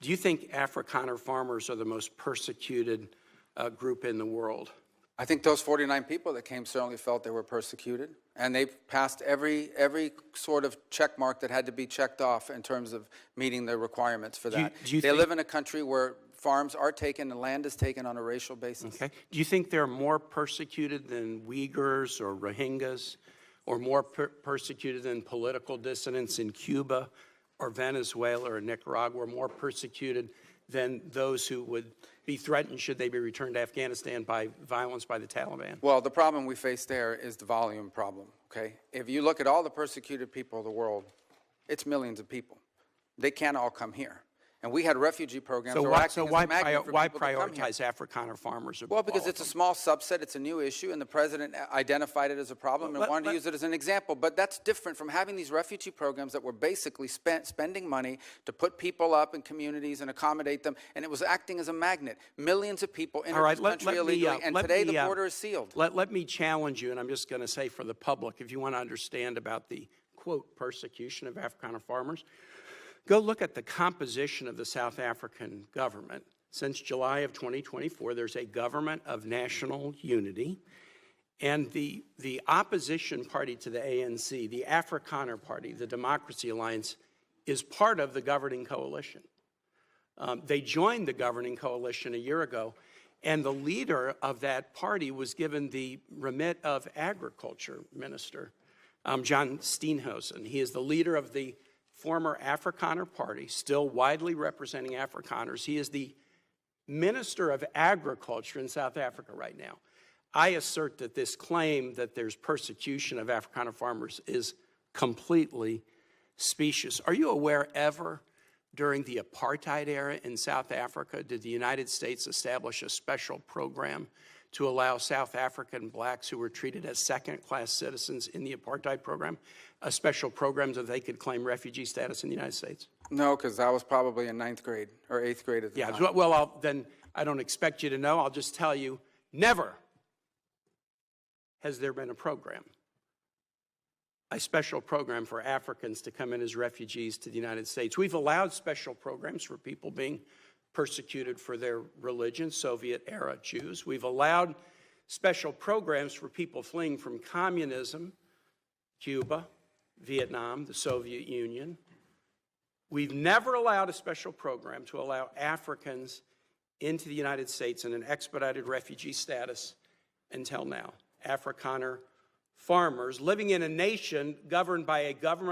Do you think Afrikaner farmers are the most persecuted group in the world? I think those 49 people that came certainly felt they were persecuted, and they passed every sort of check mark that had to be checked off in terms of meeting the requirements for that. They live in a country where farms are taken and land is taken on a racial basis. Okay. Do you think they're more persecuted than Uyghurs or Rohingyas, or more persecuted than political dissidents in Cuba or Venezuela or Nicaragua, or more persecuted than those who would be threatened should they be returned to Afghanistan by violence by the Taliban? Well, the problem we face there is the volume problem, okay? If you look at all the persecuted people of the world, it's millions of people. They can't all come here. And we had refugee programs. So why prioritize Afrikaner farmers? Well, because it's a small subset, it's a new issue, and the president identified it as a problem and wanted to use it as an example. But that's different from having these refugee programs that were basically spending money to put people up in communities and accommodate them, and it was acting as a magnet. Millions of people entered this country illegally, and today the border is sealed. Let me challenge you, and I'm just going to say for the public, if you want to understand about the, quote, persecution of Afrikaner farmers, go look at the composition of the South African government. Since July of 2024, there's a government of national unity, and the opposition party to the ANC, the Afrikaner Party, the Democracy Alliance, is part of the governing coalition. They joined the governing coalition a year ago, and the leader of that party was given the remit of Agriculture Minister, John Steenhuisen. He is the leader of the former Afrikaner Party, still widely representing Afrikaners. He is the Minister of Agriculture in South Africa right now. I assert that this claim that there's persecution of Afrikaner farmers is completely specious. Are you aware ever during the apartheid era in South Africa did the United States establish a special program to allow South African blacks who were treated as second-class citizens in the apartheid program, a special program so they could claim refugee status in the United States? No, because I was probably in 9th grade or 8th grade at the time. Well, then I don't expect you to know. I'll just tell you, never has there been a program, a special program for Africans to come in as refugees to the United States. We've allowed special programs for people being persecuted for their religion, Soviet-era Jews. We've allowed special programs for people fleeing from communism, Cuba, Vietnam, the Soviet Union. We've never allowed a special program to allow Africans into the United States in an expedited refugee status until now. Afrikaner farmers living in a nation governed by a government